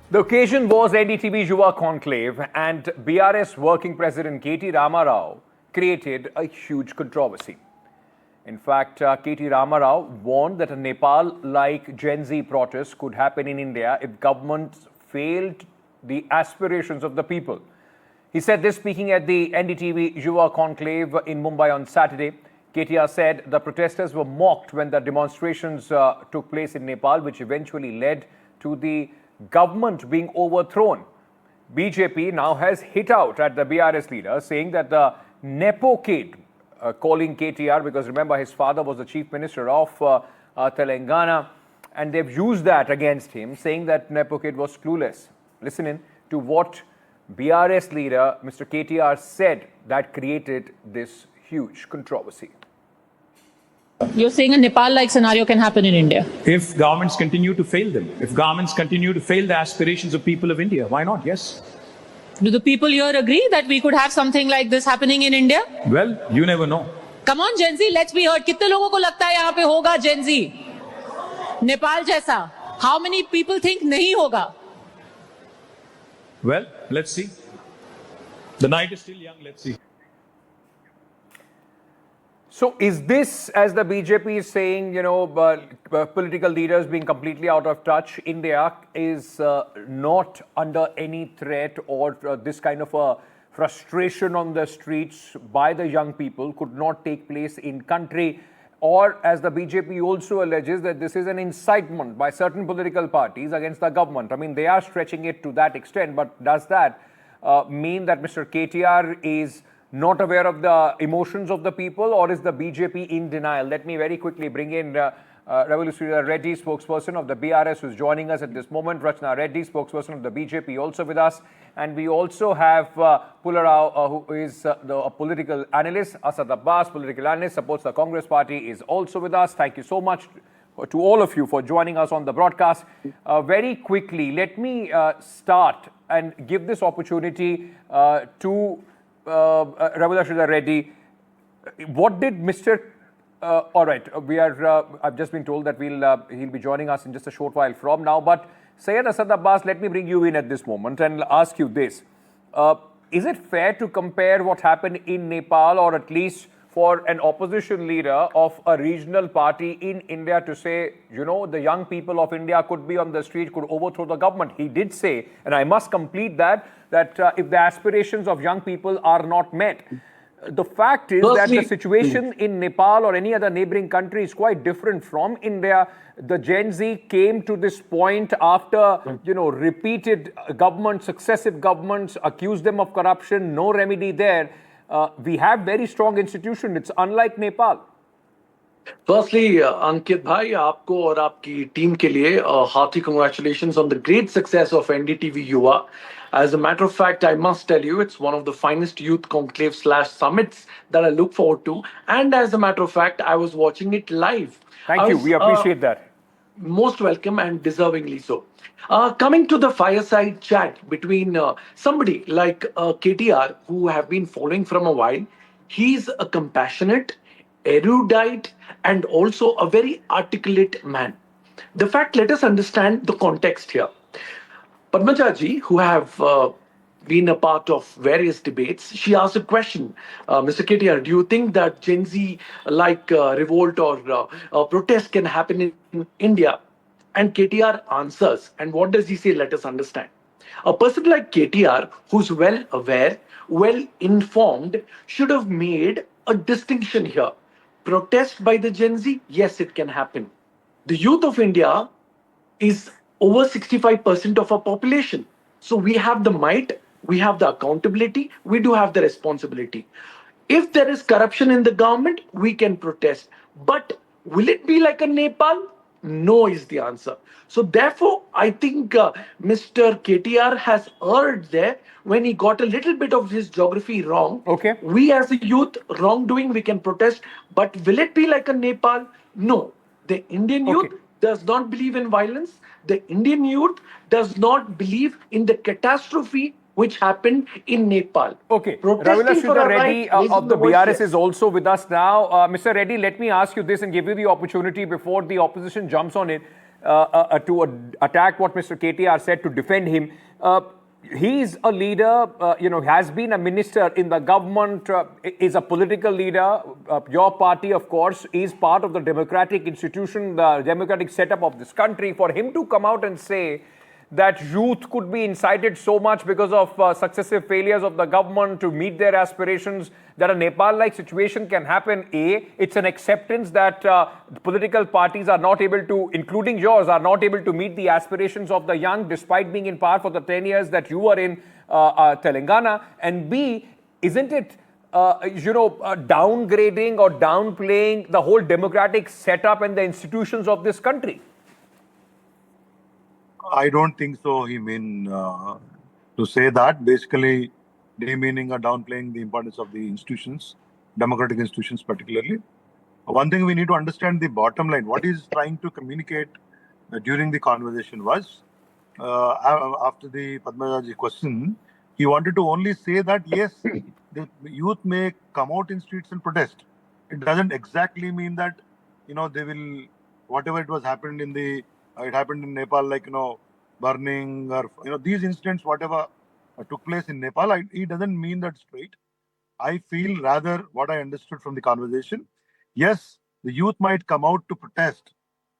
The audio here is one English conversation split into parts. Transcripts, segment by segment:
The occasion was NDTV Yuva conclave, and BRS working president KT Rama Rao created a huge controversy. In fact, KT Rama Rao warned that a Nepal-like Gen-Z protest could happen in India if governments failed the aspirations of the people. He said this speaking at the NDTV Yuva conclave in Mumbai on Saturday. KTR said the protesters were mocked when the demonstrations took place in Nepal, which eventually led to the government being overthrown. BJP now has hit out at the BRS leader, saying that the Nepo kid, calling KTR, because remember his father was the chief minister of Telangana, and they've used that against him, saying that Nepo kid was clueless. Listen in to what BRS leader Mr KTR said that created this huge controversy. You're saying a Nepal-like scenario can happen in India? If governments continue to fail them, if governments continue to fail the aspirations of people of India, why not? Yes. Do the people here agree that we could have something like this happening in India? Well, you never know. Come on, Gen Z, let's be heard. कितने लोगों को लगता है यहाँ पे होगा Gen Z? Nepal जैसा? How many people think नहीं होगा? Well, let's see. The night is still young, let's see. So is this, as the BJP is saying, political leaders being completely out of touch? India is not under any threat, or this kind of a frustration on the streets by the young people could not take place in country? Or as the BJP also alleges that this is an incitement by certain political parties against the government. I mean, they are stretching it to that extent, but does that mean that Mr. KTR is not aware of the emotions of the people, or is the BJP in denial? Let me very quickly bring in Revolutionary Reddy, spokesperson of the BRS, who's joining us at this moment. Rachna Reddy, spokesperson of the BJP, also with us. And we also have Mr Rao, who is a political analyst. Asad Abbas, political analyst, supports the Congress party, is also with us. Thank you so much to all of you for joining us on the broadcast. Very quickly, let me start and give this opportunity to Revolutionary Reddy. What did Mr. All right, I've just been told that he'll be joining us in just a short while from now. But Syed Asad Abbas, let me bring you in at this moment and ask you this. Is it fair to compare what happened in Nepal, or at least for an opposition leader of a regional party in India to say, the young people of India could be on the street, could overthrow the government? He did say, and I must complete that if the aspirations of young people are not met. The fact is that the situation in Nepal or any other neighboring country is quite different from India. The Gen Z came to this point after, repeated successive governments accused them of corruption, no remedy there. We have very strong institutions. It's unlike Nepal. Firstly, Ankit bhai, आपको और आपकी team के लिए hearty congratulations on the great success of NDTV Yuva. As a matter of fact, I must tell you, it's one of the finest youth conclave/summits that I look forward to. And as a matter of fact, I was watching it live. Thank you. We appreciate that. Most welcome, and deservingly so. Coming to the fireside chat between somebody like KTR, who have been following from a while, he's a compassionate, erudite, and also a very articulate man. The fact, let us understand the context here. Padmaja ji, who have been a part of various debates, she asked a question. Mr. KTR, do you think that Gen Z like revolt or protest can happen in India? And KTR answers. And what does he say? Let us understand. A person like KTR, who's well aware, well informed, should have made a distinction here. Protest by the Gen Z? Yes, it can happen. The youth of India is over 65% of our population. So we have the might, we have the accountability, we do have the responsibility. If there is corruption in the government, we can protest. But will it be like a Nepal? No is the answer. So therefore, I think Mr. KTR has erred there when he got a little bit of his geography wrong. Okay. We as a youth, wrongdoing, we can protest. But will it be like a Nepal? No. The Indian youth does not believe in violence. The Indian youth does not believe in the catastrophe which happened in Nepal. Okay. Revolutionary Reddy of the BRS is also with us now. Mr. Reddy, let me ask you this and give you the opportunity before the opposition jumps on it. attack what Mr. KTR said, to defend him. He's a leader, has been a minister in the government, is a political leader. Your party, of course, is part of the democratic institution, the democratic setup of this country. For him to come out and say that youth could be incited so much because of successive failures of the government to meet their aspirations, that a Nepal-like situation can happen. It's an acceptance that political parties are not able to, including yours, are not able to meet the aspirations of the young despite being in power for the 10 years that you were in Telangana. And B, isn't it downgrading or downplaying the whole democratic setup and the institutions of this country? I don't think so. He mean to say that. Basically, demeaning or downplaying the importance of the institutions, democratic institutions particularly. One thing we need to understand the bottom line. What he's trying to communicate during the conversation was, after the Padmajaji question, he wanted to only say that yes, the youth may come out in streets and protest. It doesn't exactly mean that they will, whatever it was happened in the it happened in Nepal, like burning or these incidents, whatever took place in Nepal. It doesn't mean that straight. I feel rather what I understood from the conversation. Yes, the youth might come out to protest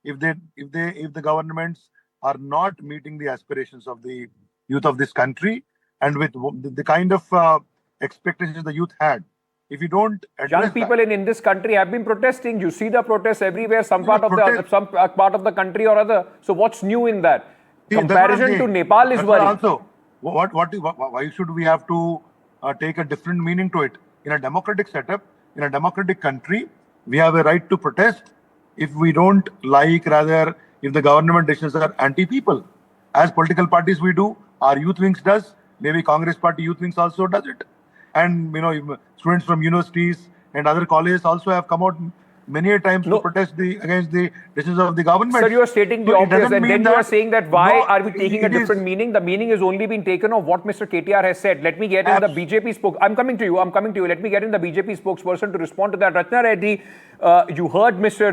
if the governments are not meeting the aspirations of the youth of this country, and with the kind of expectations the youth had. If you don't address young people in this country have been protesting. You see the protests everywhere, some part of the country or other. So what's new in that? Comparison to Nepal is worrying. Also, why should we have to take a different meaning to it? In a democratic setup, in a democratic country, we have a right to protest if we don't like, rather, if the government decisions are anti-people. As political parties we do, our youth wings does, maybe Congress party youth wings also does it. And students from universities and other colleges also have come out many a times to protest against the decisions of the government. Sir, you are stating the obvious, and then you are saying that why are we taking a different meaning? The meaning is only been taken of what Mr. KTR has said. Let me get in the BJP spokesperson. I'm coming to you. Let me get in the BJP spokesperson to respond to that. Ratna Reddy, you heard Mr.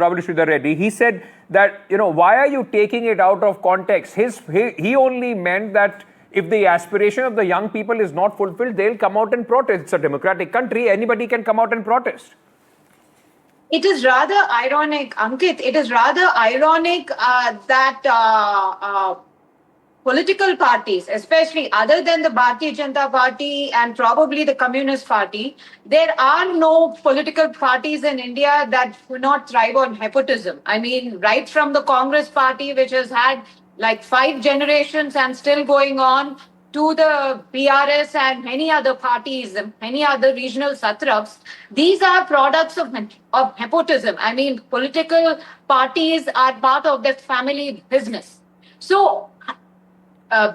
Ravi Reddy. He said that why are you taking it out of context? He only meant that if the aspiration of the young people is not fulfilled, they'll come out and protest. It's a democratic country. Anybody can come out and protest. It is rather ironic, Ankit, it is rather ironic that political parties, especially other than the Bharatiya Janata Party and probably the Communist Party, there are no political parties in India that do not thrive on nepotism. I mean, right from the Congress Party, which has had like 5 generations and still going on, to the BRS and many other parties, many other regional satraps, these are products of nepotism. I mean, political parties are part of their family business. So,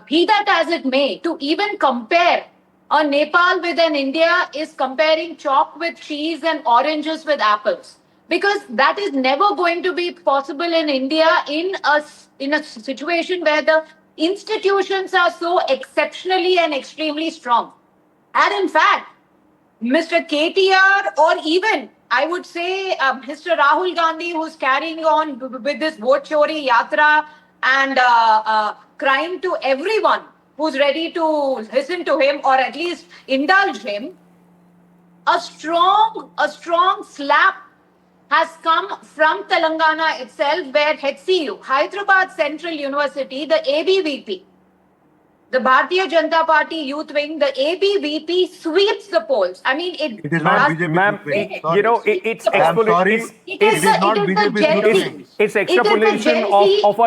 be that as it may, to even compare a Nepal with an India is comparing chalk with cheese and oranges with apples. Because that is never going to be possible in India in a situation where the institutions are so exceptionally and extremely strong. And in fact, Mr. KTR, or even I would say Mr. Rahul Gandhi, who's carrying on with this vote chori yatra and crying to everyone who's ready to listen to him or at least indulge him, a strong slap has come from Telangana itself, where HCU, Hyderabad Central University, the ABVP, the Bharatiya Janata Party Youth Wing, the ABVP sweeps the polls. I mean, it is not BJP. Ma'am, it's not BJP. It's extrapolation of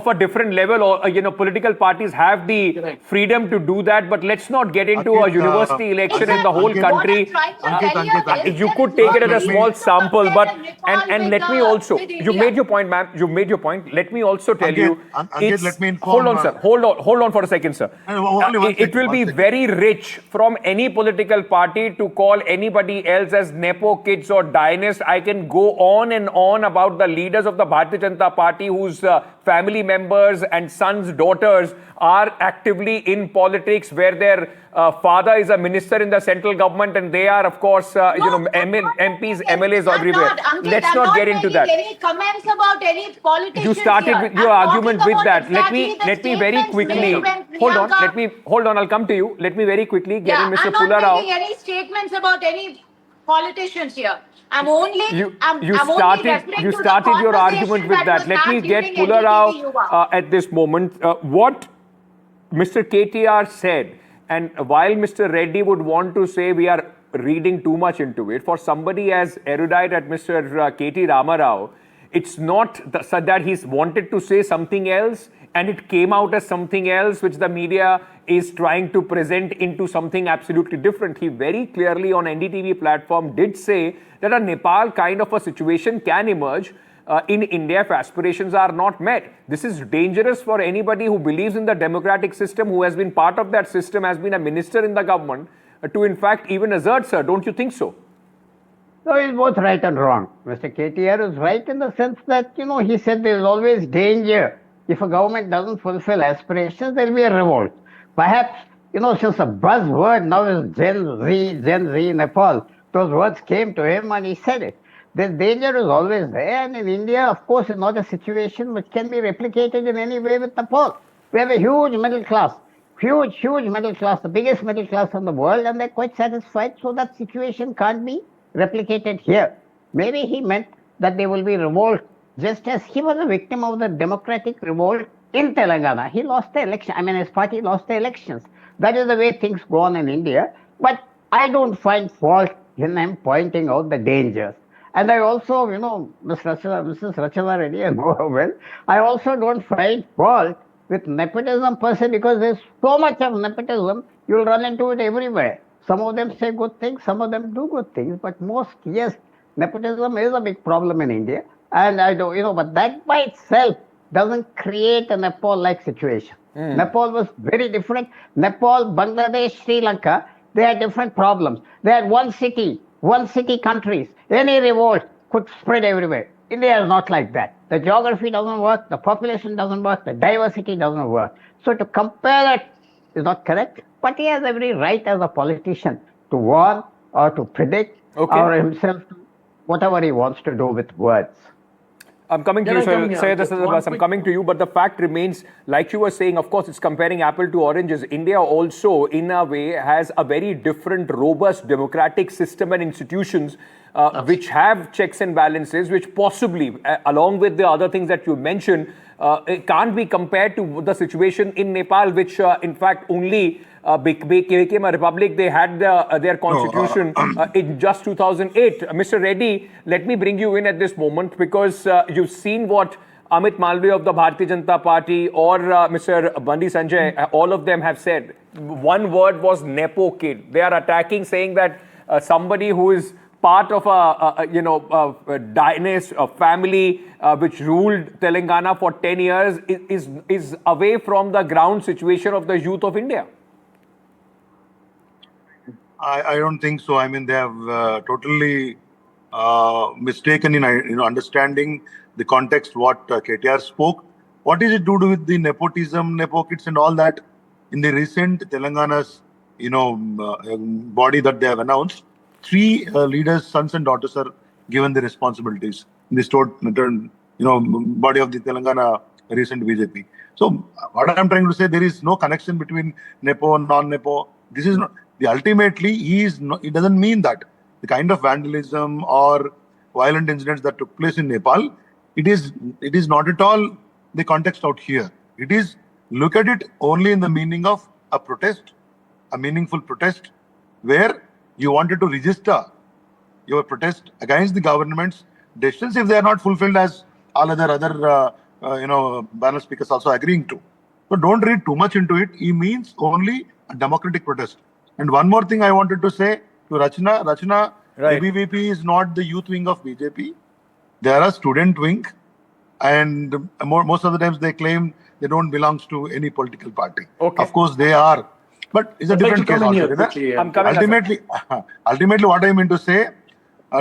a different level, or political parties have the freedom to do that, but let's not get into a university election in the whole country. You could take it as a small sample, but and let me also, you made your point, ma'am. You made your point. Let me also tell you, hold on, sir. Hold on for a second, sir. It will be very rich from any political party to call anybody else as Nepo kids or Dynast. I can go on and on about the leaders of the Bharatiya Janata Party whose family members and sons, daughters are actively in politics, where their father is a minister in the central government, and they are, of course, MPs, MLAs everywhere. Let's not get into that. Any comments about any politicians You started here. with your I'm argument talking with about that. Let me exactly the very statements quickly made when hold on. I'll come to you. Let me very quickly get in Mr. I'm Mr. not Rao. making any statements about any politicians here. I'm only You only referring to started the your argument with that. was Let me had get during Mr. Rao NDTV Yuva. at this moment. What Mr. KTR said, and while Mr. Reddy would want to say we are reading too much into it, for somebody as erudite as Mr. KT Rama Rao, it's not that he's wanted to say something else and it came out as something else, which the media is trying to present into something absolutely different. He very clearly on NDTV platform did say that a Nepal kind of a situation can emerge in India if aspirations are not met. This is dangerous for anybody who believes in the democratic system, who has been part of that system, has been a minister in the government, to in fact even assert, sir. Don't you think so? No, he's both right and wrong. Mr. KTR is right in the sense that, he said there is always danger. If a government doesn't fulfill aspirations, there will be a revolt. Perhaps, since the buzzword now is Gen Z, Nepal, those words came to him and he said it. The danger is always there, and in India, of course, is not a situation which can be replicated in any way with Nepal. We have a huge middle class, huge middle class, the biggest middle class in the world, and they're quite satisfied, so that situation can't be replicated here. Maybe he meant that there will be revolt, just as he was a victim of the democratic revolt in Telangana. He lost the election. his party lost the elections. That is the way things go on in India. But I don't find fault in him pointing out the dangers. And I also, Mrs. Rachana Reddy, I know her well. I also don't find fault with nepotism per se, because there's so much of nepotism, you'll run into it everywhere. Some of them say good things, some of them do good things, but most, yes, nepotism is a big problem in India. And I don't, but that by itself doesn't create a Nepal-like situation. Nepal was very different. Nepal, Bangladesh, Sri Lanka, they had different problems. They had one city countries. Any revolt could spread everywhere. India is not like that. The geography doesn't work, the population doesn't work, the diversity doesn't work. So to compare it is not correct, but he has every right as a politician to warn or to predict or himself to whatever he wants to do with words. I'm coming to you, sir. I'm coming to you, but the fact remains, like you were saying, of course, it's comparing apple to oranges. India also, in a way, has a very different, robust democratic system and institutions which have checks and balances, which possibly, along with the other things that you mentioned, it can't be compared to the situation in Nepal, which, in fact, only became a republic. They had their constitution in just 2008. Mr. Reddy, let me bring you in at this moment, because you've seen what Amit Malviya of the Bharatiya Janata Party or Mr. Bandi Sanjay, all of them have said. One word was Nepo kid. They are attacking, saying that somebody who is part of a dynasty, a family which ruled Telangana for 10 years is away from the ground situation of the youth of India. I don't think so. They have totally mistaken in understanding the context what KTR spoke. What is it to do with the nepotism, Nepo kids and all that? In the recent Telangana's body that they have announced, 3 leaders, sons and daughters, are given the responsibilities in this body of the Telangana recent BJP. So what I'm trying to say, there is no connection between Nepo and non-Nepo. This is not. Ultimately, it doesn't mean that the kind of vandalism or violent incidents that took place in Nepal, it is not at all the context out here. It is, look at it only in the meaning of a protest, a meaningful protest, where you wanted to register your protest against the government's decisions if they are not fulfilled, as all other panel speakers also agreeing to. So don't read too much into it. He means only a democratic protest. And one more thing I wanted to say to Rachana. Rachana, right. ABVP is not the youth wing of BJP. They are a student wing. And most of the times they claim they don't belong to any political party. Okay. Of course they are. But it's a different case also. Ultimately, what I mean to say,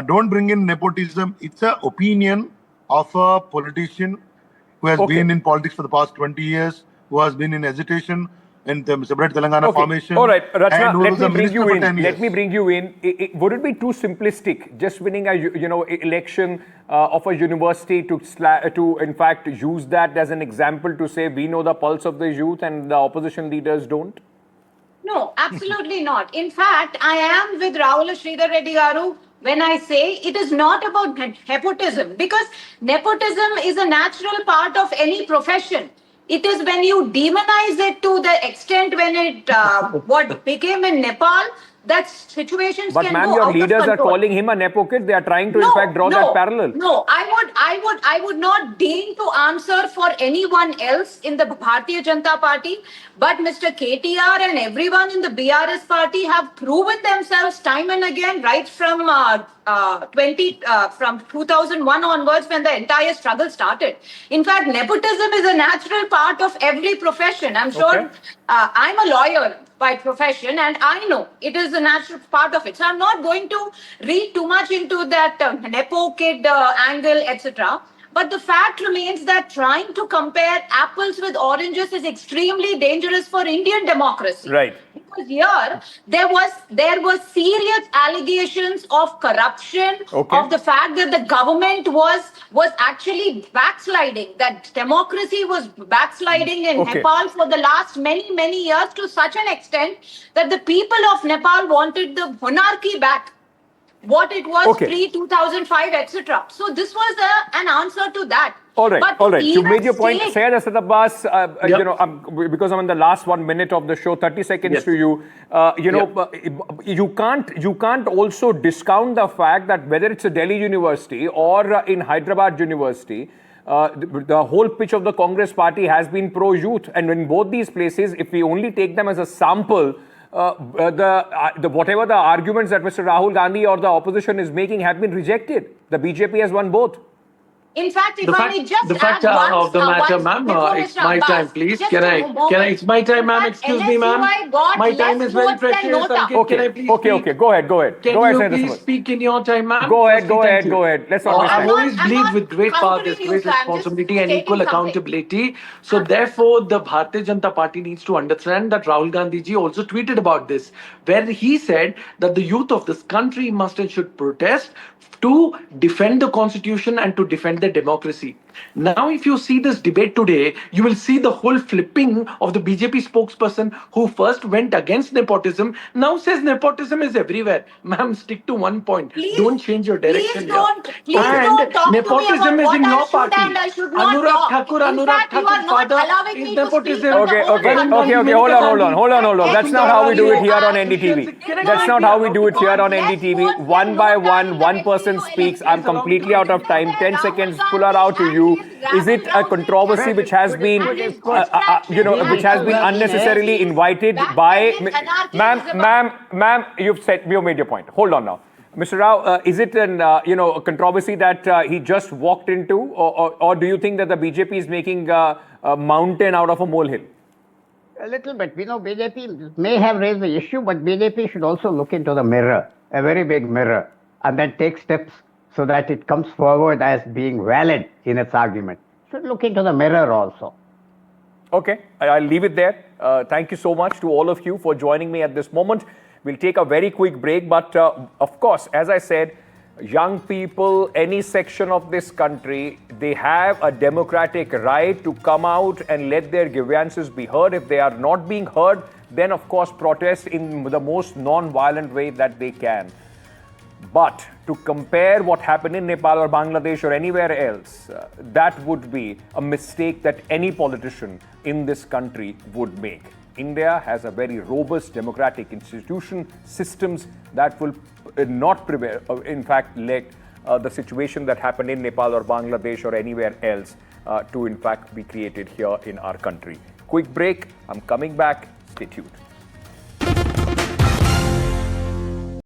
don't bring in nepotism. It's an opinion of a politician who has Okay. been in politics for the past 20 years, who has been in agitation in the separate Telangana formation. All right, and Rachna, who let was me a bring minister you for in. 10 years. Let me bring you in. Would it be too simplistic, just winning a election of a university to in fact use that as an example to say we know the pulse of the youth and the opposition leaders don't? No, absolutely not. In fact, I am with Rahul Sridhar Reddy Garu when I say it is not about nepotism, because nepotism is a natural part of any profession. It is when you demonize it to the extent when it what became in Nepal, that situations But can ma'am, go your out of leaders are control. calling him a Nepo kid. They are trying to in No, fact draw that parallel. no. I would not deign to answer for anyone else in the Bharatiya Janata Party, but Mr. KTR and everyone in the BRS party have proven themselves time and again, right from from 2001 onwards, when the entire struggle started. In fact, nepotism is a natural part of every profession. I'm sure. Okay. I'm a lawyer by profession, and I know it is a natural part of it. So I'm not going to read too much into that Nepo kid angle, etc. But the fact remains that trying to compare apples with oranges is extremely dangerous for Indian democracy. Right. Because here there was serious allegations of corruption, Okay. of the fact that the government was actually backsliding, that democracy was backsliding in Okay. Nepal for the last many years, to such an extent that the people of Nepal wanted the monarchy back, what it was Okay. pre 2005, etc. So this was an answer to that. All right, But all to right. You even made your point. state- Syed Asad Abbas, Yep. because I'm in the last 1 minute of the show, 30 seconds Yes. to you. You can't also discount the fact that whether it's a Delhi university or in Hyderabad university, the whole pitch of the Congress party has been pro-youth. And in both these places, if we only take them as a sample, whatever the arguments that Mr. Rahul Gandhi or the opposition is making have been rejected. The BJP has won both. In fact, if I may just the fact add of the matter, ma'am, before it's Mr. my Abbas, time, please. just Can a I? moment. Can I? It's my time, In ma'am. fact, Excuse me, ma'am. LSUI got My less time is very votes than precious. Nota. Ankit, can I please Okay, speak? go ahead. Can Go ahead, you Senator please Smith. speak in your time, ma'am? Go ahead, Firstly, go thank ahead, you. go ahead. Let's not waste I've time. always I'm believed not with great power countering there's you, great sir. I'm just responsibility and stating equal something. accountability. So therefore, the Bharatiya Janata Party needs to understand that Rahul Gandhi ji also tweeted about this, where he said that the youth of this country must and should protest to defend the constitution and to defend the democracy. Now, if you see this debate today, you will see the whole flipping of the BJP spokesperson who first went against nepotism, now says nepotism is everywhere. Ma'am, stick to one point. Please, don't change your direction please don't and talk nepotism to me is about in what your I should party. and I should not Anurag talk. Thakur, In Anurag fact, you are Thakur's not father allowing is me to speak nepotism. for the whole country. Hold on. Hold on. That's not how we do it here on NDTV. That's not how we do it here on NDTV. One by one person speaks. I'm completely out of time. 10 seconds. Pull her out to you. Is it a controversy which has been, which has been unnecessarily invited by, ma'am, you've made your point. Hold on now. Mr. Rao, is it a controversy that he just walked into, or do you think that the BJP is making a mountain out of a molehill? A little bit. We know BJP may have raised the issue, but BJP should also look into the mirror, a very big mirror, and then take steps so that it comes forward as being valid in its argument. Should look into the mirror also. Okay, I'll leave it there. Thank you so much to all of you for joining me at this moment. We'll take a very quick break, but of course, as I said, young people, any section of this country, they have a democratic right to come out and let their grievances be heard. If they are not being heard, then of course protest in the most non-violent way that they can. But to compare what happened in Nepal or Bangladesh or anywhere else, that would be a mistake that any politician in this country would make. India has a very robust democratic institution, systems that will not prevail, in fact, let the situation that happened in Nepal or Bangladesh or anywhere else to in fact be created here in our country. Quick break. I'm coming back. Stay tuned.